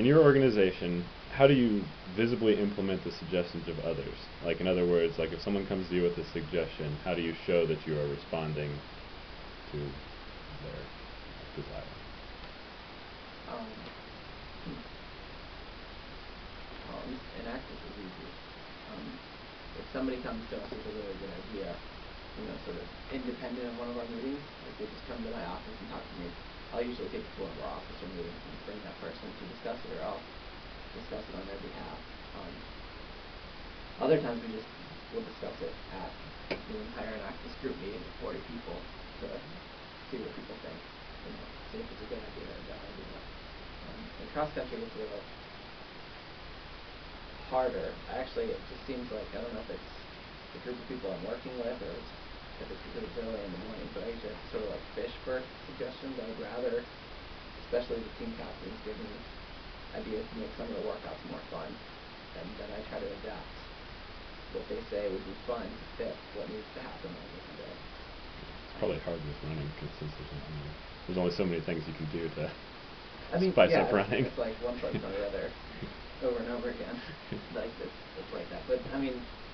your organization, how do you visibly implement the suggestions of others? Like, in other words, like if someone comes to you with a suggestion, how do you show that you are responding to their desire? Um, well, in Access is easy. Um, if somebody comes to us with a really good idea, sort of independent of one of our meetings, like they just come to my office and talk to me, I'll usually take it to one of our officer meetings and bring that person to discuss it, or I'll discuss it on their behalf. Other times we just will discuss it at the entire Access group meeting of 40 people to see what people think, see if it's a good idea or a bad idea. In cross country it's a little harder. Actually, it just seems like, I don't know if it's the group of people I'm working with or if it's because it's early in the morning, but I usually have to sort of like fish for suggestions. I would rather, especially the team captains, give me ideas to make some of the workouts more fun, and then I try to adapt what they say would be fun to fit what needs to happen on a given day. It's probably hard with running because there's only so many things you can do to spice up running. It's like one foot on the other over and over again. Like it's like that. But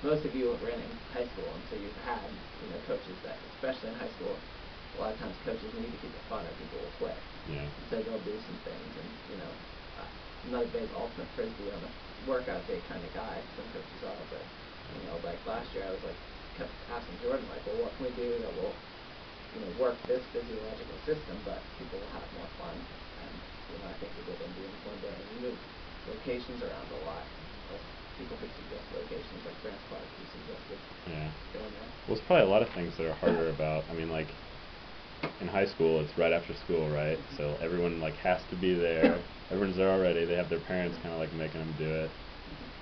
most of you were in high school, and so you've had coaches that, especially in high school, a lot of times coaches need to keep it fun or people will quit. Yeah. So they'll do some things, and I'm not a big ultimate frisbee on a workout day kind of guy. Some coaches are, but like last year I was like kept asking Jordan like, well, what can we do that will work this physiological system, but people will have more fun. And I think we did Indians one day, and we moved locations around a lot. People could suggest locations, like Grants Park, who suggested going there. Well, it's probably a lot of things that are harder about. Like in high school, it's right after school, right? So everyone like has to be there. Everyone's there already. They have their parents kind of like making them do it.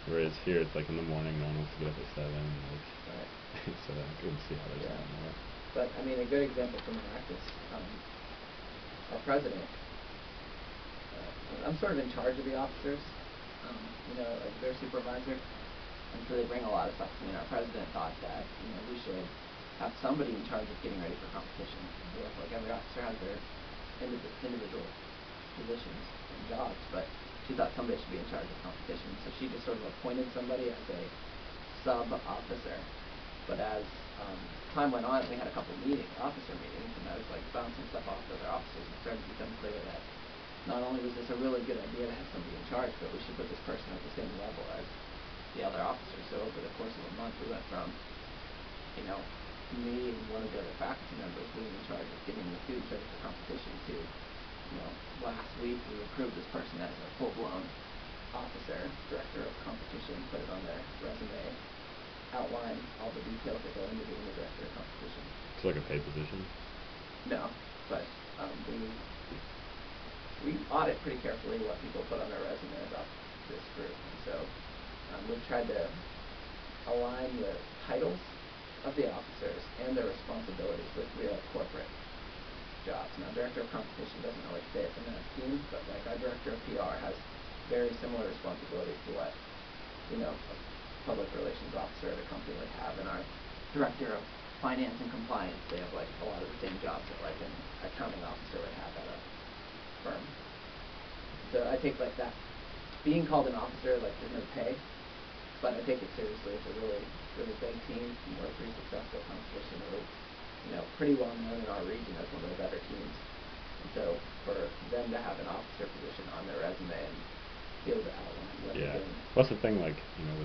Whereas here, it's like in the morning, no one wants to get up at 7. Right. So I can see how there's something there. But a good example from Access, our president. I'm sort of in charge of the officers, like their supervisor, and so they bring a lot of stuff to me. And our president thought that we should have somebody in charge of getting ready for competition. Like every officer has their individual positions and jobs, but she thought somebody should be in charge of competition. So she just sort of appointed somebody as a sub officer. But as time went on, we had a couple officer meetings, and I was like bouncing stuff off to other officers, and started to become clear that not only was this a really good idea to have somebody in charge, but we should put this person at the same level as the other officers. So over the course of a month, we went from, me and one of the other faculty members being in charge of getting the students ready for competition to, last week we approved this person as a full-blown officer, director of competition, put it on their resume, outline all the details that go into being the director of competition. It's like a paid position? No, but we audit pretty carefully what people put on their resume about this group. And so we've tried to align the titles of the officers and their responsibilities with real corporate jobs. Now, director of competition doesn't really fit in that team, but like our director of PR has very similar responsibilities to what a public relations officer at a company would have, and our director of finance and compliance, they have like a lot of the same jobs that like an accounting officer would have at a firm. So I take like that being called an officer, like there's no pay, but I take it seriously. It's a really, really big team. We're a pretty successful competition. We're pretty well known in our region as one of the better teams. And so for them to have an officer position on their resume and be able to outline what they're doing. What's the thing with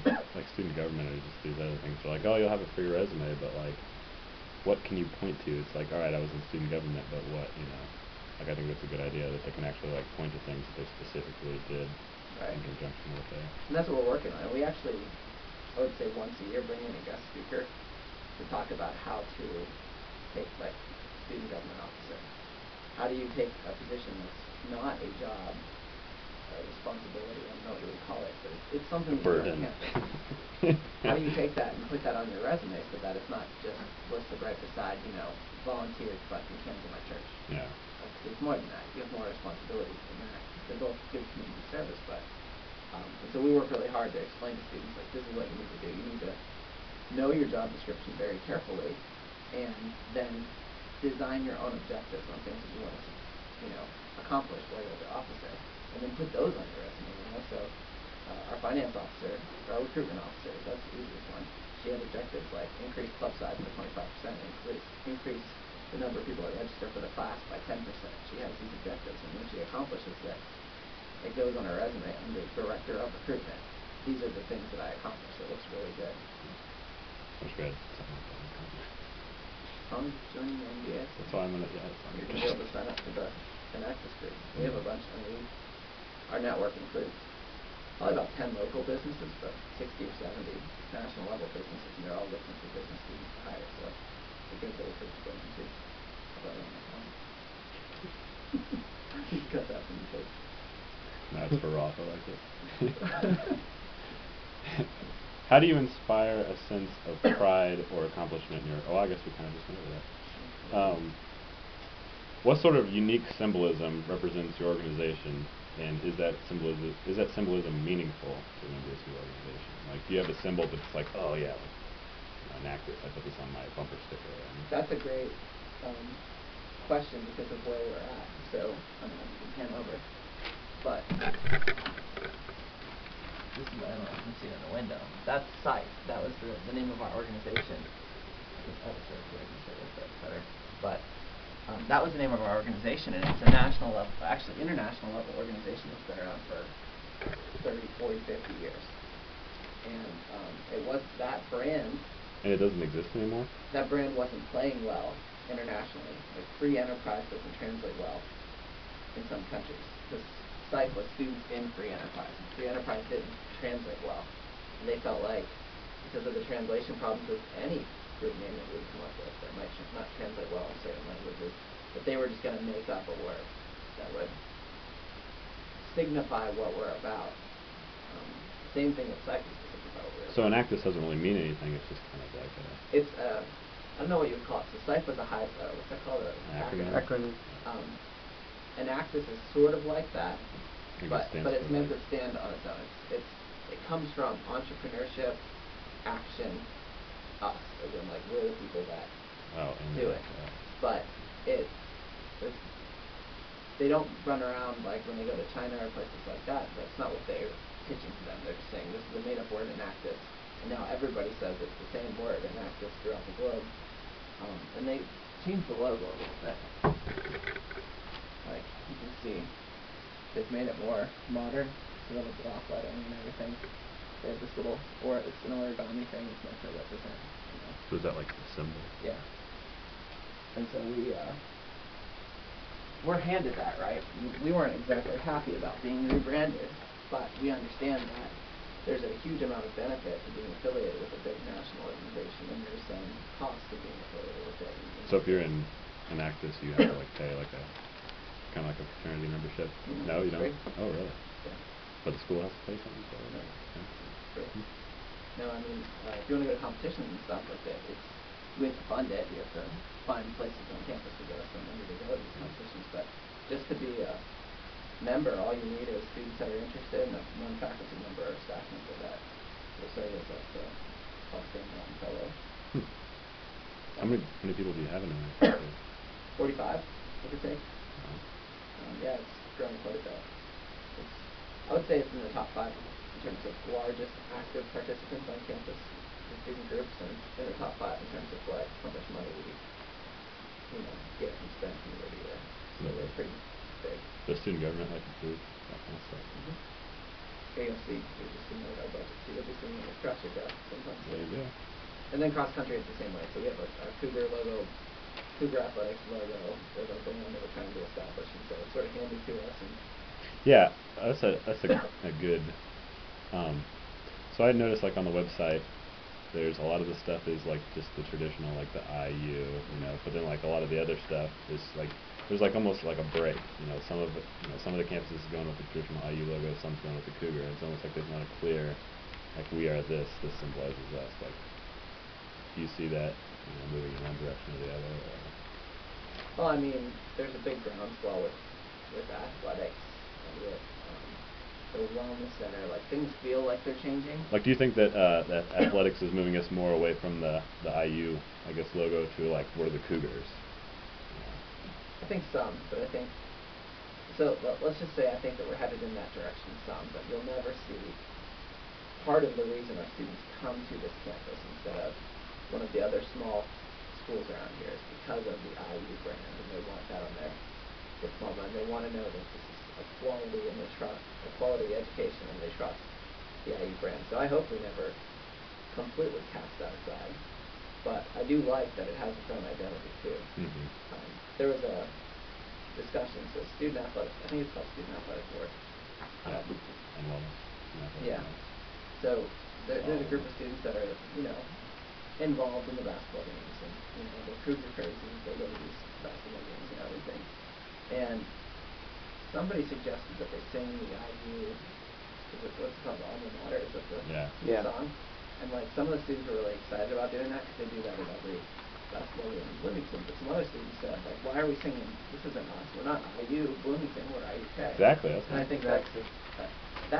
like student government or just these other things? They're like, oh, you'll have a free resume, but like, what can you point to? It's like, all right, I was in student government, but what, Like I think that's a good idea that they can actually like point to things that they specifically did in conjunction with it. And that's what we're working on. And we actually, I would say once a year, bring in a guest speaker to talk about how to take like student government officer. How do you take a position that's not a job, a responsibility, I don't know what you would call it, but it's something a burden. How do you take that and put that on your resume so that it's not just listed right beside, volunteered collecting cans in my church? Yeah. It's more than that. You have more responsibilities than that. They're both good community service, but and so we work really hard to explain to students like this is what you need to do. You need to know your job description very carefully, and then design your own objectives on things that you want to, accomplish while you're the officer. and then put those on your resume. So our finance officer, our recruitment officer, that's the easiest one. She had objectives like increase club size by 25%, increase the number of people that register for the class by 10%. She has these objectives, and when she accomplishes this, it goes on her resume under Director of Recruitment. These are the things that I accomplished. It looks really good. That's good. Tom's joining the MBA. That's why I'm gonna. Yeah, You're gonna be able to sign up for the Enactus group. We have a bunch. Our network includes probably about 10 local businesses, but 60 or 70 national level businesses, and they're all looking for business students to hire. So it's a good little group to go into. How about on my phone? You can cut that from the tape. No, it's for Roth. I like it. How do you inspire a sense of pride or accomplishment in your? Oh, I guess we kind of just went over that. What sort of unique symbolism represents your organization, and is that symbolism meaningful to an NDSU organization? Like, do you have a symbol that's like, oh yeah, like, Enactus, I put this on my bumper sticker? That's a great question because of where we're at. So I'm going to pan over, but this is, I don't know if you can see it in the window. That's SIFE. That was the name of our organization. I was there so I can say that better. But that was the name of our organization, and it's a national level, actually international level organization that's been around for 30, 40, 50 years. And it was that brand. And it doesn't exist anymore? That brand wasn't playing well internationally. Like, free enterprise doesn't translate well in some countries, because SIFE was students in free enterprise. And free enterprise didn't translate well. And they felt like, because of the translation problems with any group name that we would come up with that might not translate well in certain languages, that they were just going to make up a word that would signify what we're about. Same thing with SIFE is to signify what we're about. So Enactus doesn't really mean anything, it's just kind of like a... It's I don't know what you would call it. So SIFE was a what's that called? Acronym. Enactus is sort of like that, but it's meant to like stand on its own. It comes from entrepreneurship, action, us, as in like we're the people that do it. But they don't run around like when they go to China or places like that. That's not what they're pitching to them. They're just saying this is a made-up word, Enactus, and now everybody says it's the same word, Enactus, throughout the globe. And they changed the logo a little bit. Like you can see, they've made it more modern. It's a little block lettering and everything. They have this little, it's an origami thing. It's meant to represent. So is that like the symbol? Yeah. And so we're handed that, right? We weren't exactly happy about being rebranded, but we understand that there's a huge amount of benefit to being affiliated with a big national organization, and there's some cost to being affiliated with it. So if you're in Enactus, you have to like pay like a kind of like a fraternity membership? No, you don't? Free. Oh, really? Yeah. But the school has to pay something for it? No. Yeah. No, I mean, if you want to go to competitions and stuff like that, we have to fund it. We have to find places on campus to give us some money to go to these competitions. But just to be a member, all you need is students that are interested and one faculty member or staff member that will serve as like the Austin Mountain Fellow. How many people do you have in Enactus? 45, give or take. Yeah, it's growing quite a bit. I would say it's in the top 5 in terms of largest active participants on campus in student groups, and in the top 5 in terms of like how much money we get and spend from year to year. So we're pretty big. Does student government like approve that kind of stuff? AOC, we just submitted our budget to. You'll be seeing it across your desk sometimes. There you go. And then cross country it's the same way. So we have a Cougar logo, Cougar Athletics logo. There's a brand that we're trying to establish, and so it's sort of handed to us. And yeah, that's a good. So I noticed like on the website, there's a lot of the stuff is like just the traditional like the IU, but then like a lot of the other stuff is like there's like almost like a break. Some of the campuses is going with the traditional IU logo, some's going with the Cougar. It's almost like there's not a clear like we are this symbolizes us. Like, do you see that moving in one direction or the other? Or? Well, I mean, there's a big groundswell with athletics and with the wellness center. Like things feel like they're changing. Like, do you think that that athletics is moving us more away from the IU, I guess, logo to like we're the Cougars? I think some, but I think So let's just say I think that we're headed in that direction some, but you'll never see part of the reason our students come to this campus instead of one of the other small schools around here is because of the IU brand, and they want that on their diploma, and they want to know that this is a quality and they trust a quality education, and they trust the IU brand. So I hope we never completely cast that aside, but I do like that it has its own identity too. Mm-hmm. There was a discussion, so student athletic, I think it's called student athletic board. Yeah. And wellness. Yeah. So there's a group of students that are, involved in the basketball games, and the Cougar crazies, they go to these basketball games and everything. And somebody suggested that they sing the IU, what's it called, the Alma Mater, is that the song? And some of the students were really excited about doing that because they do that at every basketball game in Bloomington. But some other students said, why are we singing? This isn't us. We're not IU Bloomington. We're IUK. Exactly. And I think that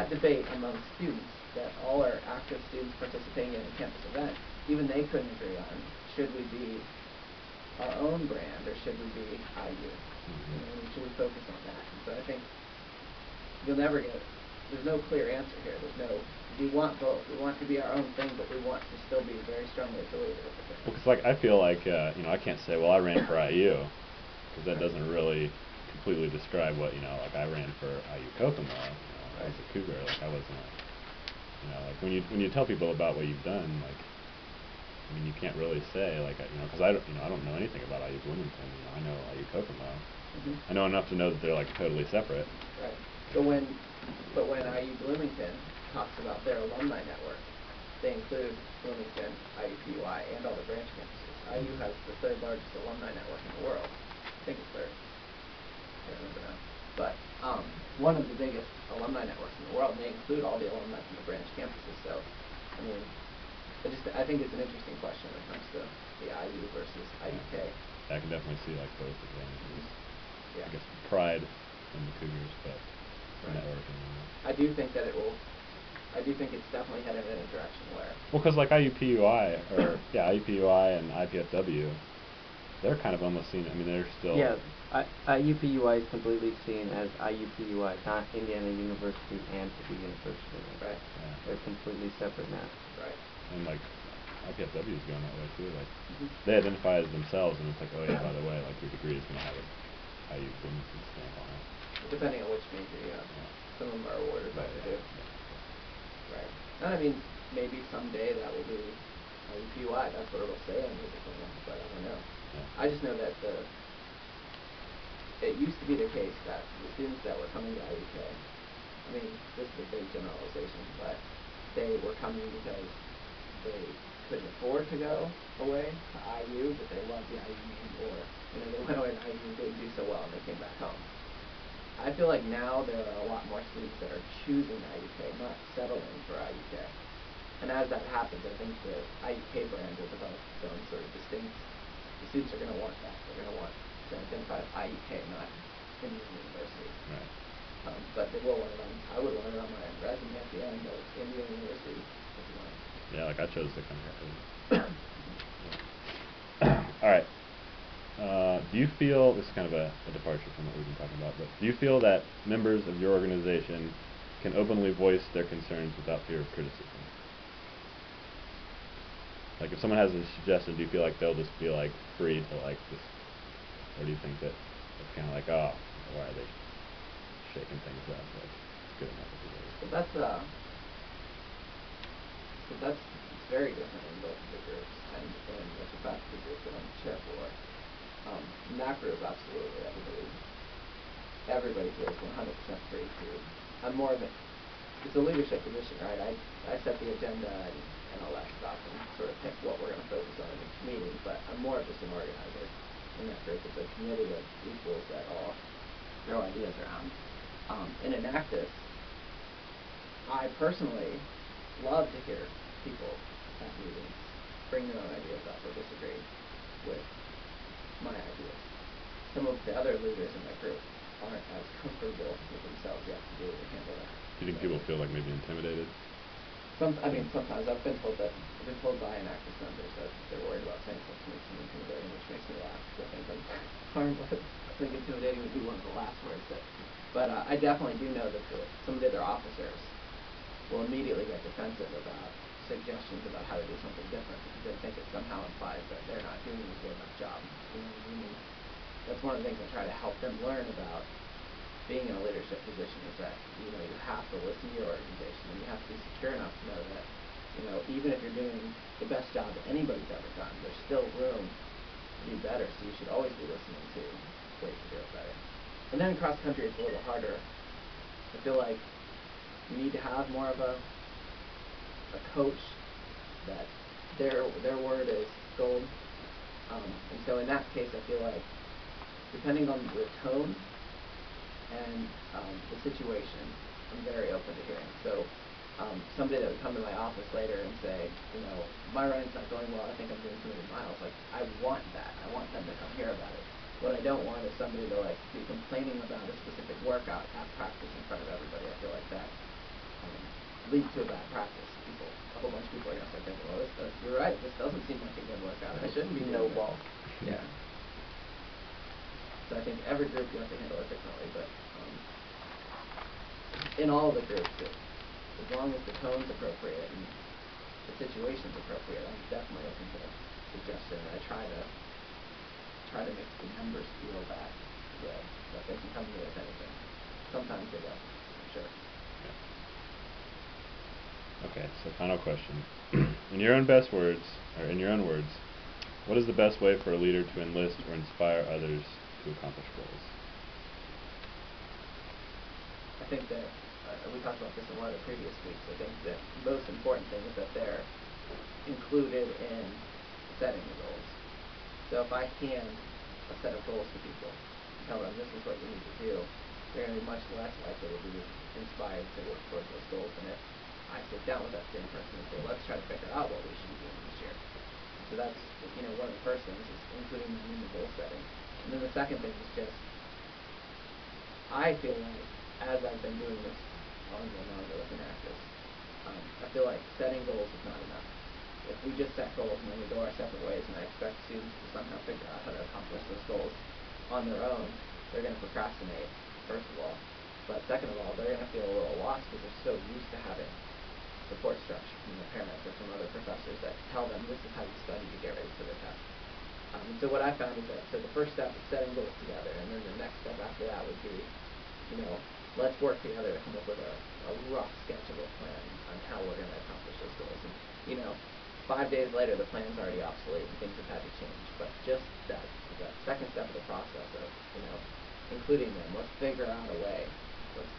debate among students, that all are active students participating in a campus event, even they couldn't agree on, should we be our own brand or should we be IU? Mm-hmm. Should we focus on that? And so I think you'll never get, there's no clear answer here. We want both. We want to be our own thing, but we want to still be very strongly affiliated with the thing. Well, because I feel like I can't say, well, I ran for IU, because that doesn't really completely describe what I ran for IU Kokomo. I was a Cougar. I wasn't. When you tell people about what you've done, you can't really say because I don't know anything about IU Bloomington. I know IU Kokomo. Mm-hmm. I know enough to know that they're totally separate. Right. But when IU Bloomington talks about their alumni network, they include Bloomington, IUPUI, and all the branch campuses. IU has the third largest alumni network in the world. I think it's third. I can't remember now. But one of the biggest alumni networks in the world, and they include all the alumni from the branch campuses. So, I think it's an interesting question when it comes to the IU versus IUK. Yeah, I can definitely see both advantages. Yeah. I guess pride in the Cougars, but networking. I do think that I do think it's definitely headed in a direction where. Well, because IUPUI IUPUI and IPFW, they're kind of almost seen. They're still. Yeah, IUPUI is completely seen as IUPUI, not Indiana University and Purdue University. Right. Yeah. They're completely separate now. Right. And IPFW is going that way too. Mm-hmm. They identify as themselves, and it's oh yeah, by the way, your degree is going to have a IU Bloomington stamp on it. Depending on which major you have. Yeah. Some of them are awarded by Purdue. Yeah. Right. And maybe someday that will be IUPUI. That's what it'll say on your diploma, but I don't know. Yeah. I just know that it used to be the case that the students that were coming to IUK, this is a big generalization, but they were coming because they couldn't afford to go away to IU, but they loved the IU name, or they went away to IU and didn't do so well and they came back home. I feel like now there are a lot more students that are choosing IUK, not settling for IUK. And as that happens, I think the IUK brand will develop its own sort of distinct. The students are going to want that. They're going to want to identify as IUK, not Indiana University. Right. But they will want it on. I would want it on my resume at the end of Indiana University. Yeah, I chose to come here. All right. Do you feel, this is kind of a departure from what we've been talking about, but do you feel that members of your organization can openly voice their concerns without fear of criticism? If someone has a suggestion, do you feel like they'll just be free to just, or do you think that it's kind of oh, why are they shaking things up? It's good enough. That's very different in both of the groups, and with the faculty group that I'm the chair for. In that group, absolutely, everybody feels 100% free to. I'm more of it's a leadership position, right? I set the agenda and all that stuff, and sort of pick what we're going to focus on in each meeting. But I'm more of just an organizer in that group. It's a committee of equals that all throw ideas around. In Enactus, I personally love to hear people at meetings bring their own ideas up or disagree with my ideas. Some of the other leaders in my group aren't as comfortable with themselves yet to be able to handle that. Do you think people feel maybe intimidated? Sometimes I've been told by Enactus members that they're worried about saying something that's intimidating, which makes me laugh because I think I'm harmless. I think intimidating would be one of the last words that But I definitely do know that some of the other officers will immediately get defensive about suggestions about how to do something different because they think it somehow implies that they're not doing a good enough job. You know what I mean? That's one of the things I try to help them learn about being in a leadership position is that, you know, you have to listen to your organization and you have to be secure enough to know that, you know, even if you're doing the best job that anybody's ever done, there's still room to do better, so you should always be listening to ways to do it better. And then in cross country it's a little harder. I feel like you need to have more of a coach that their word is gold. And so in that case I feel like depending on the tone and the situation, I'm very open to hearing. So somebody that would come to my office later and say, you know, my running's not going well, I think I'm doing too many miles. Like, I want that. I want them to come hear about it. What I don't want is somebody to like be complaining about a specific workout at practice in front of everybody. I feel like that leads to a bad practice. A whole bunch of people are gonna start thinking, well, you're right, this doesn't seem like a good workout. I shouldn't be doing Snowball. it. Yeah. So I think every group you have to handle it differently, but in all of the groups, as long as the tone's appropriate and the situation's appropriate, I'm definitely open to suggestion. And I try to make the members feel that they can come to me with anything. Sometimes they don't, for sure. Okay, so final question. In your own words, what is the best way for a leader to enlist or inspire others to accomplish goals? I think that, we talked about this in one of the previous weeks, I think the most important thing is that they're included in setting the goals. So if I hand a set of goals to people and tell them this is what you need to do, they're going to be much less likely to be inspired to work towards those goals than if I sit down with that same person and say, let's try to figure out what we should be doing this year. So that's, you know, one of the first things is including them in the goal setting. And then the second thing is just, I feel like as I've been doing this longer and longer with Enactus, I feel like setting goals is not enough. If we just set goals and then we go our separate ways and I expect students to somehow figure out how to accomplish those goals on their own, they're going to procrastinate, first of all. But second of all, they're going to feel a little lost because they're so used to having support structure from their parents or from other professors that tell them this is how you study to get ready for the test. So what I found is that, so the first step is setting goals together, and then the next step after that would be, you know, let's work together to come up with a rough sketch of a plan on how we're going to accomplish those goals. And, you know, 5 days later, the plan's already obsolete and things have had to change. But just that second step of the process of, you know, including them, let's figure out a way, let's,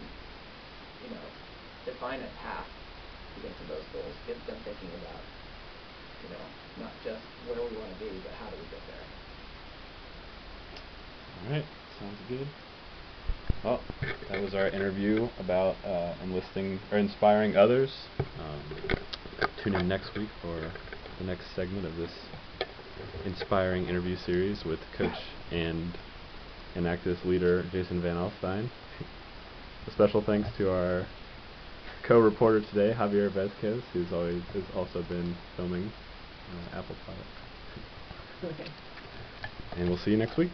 you know, define a path to get to those goals, get them thinking about, you know, not just where we want to be, but how do we get there. Alright, sounds good. Well, that was our interview about enlisting or inspiring others. Tune in next week for the next segment of this inspiring interview series with Coach and Enactus leader Jason Van Alstyne. A special thanks to our co-reporter today, Javier Vesquez, who's also been filming Apple products. And we'll see you next week.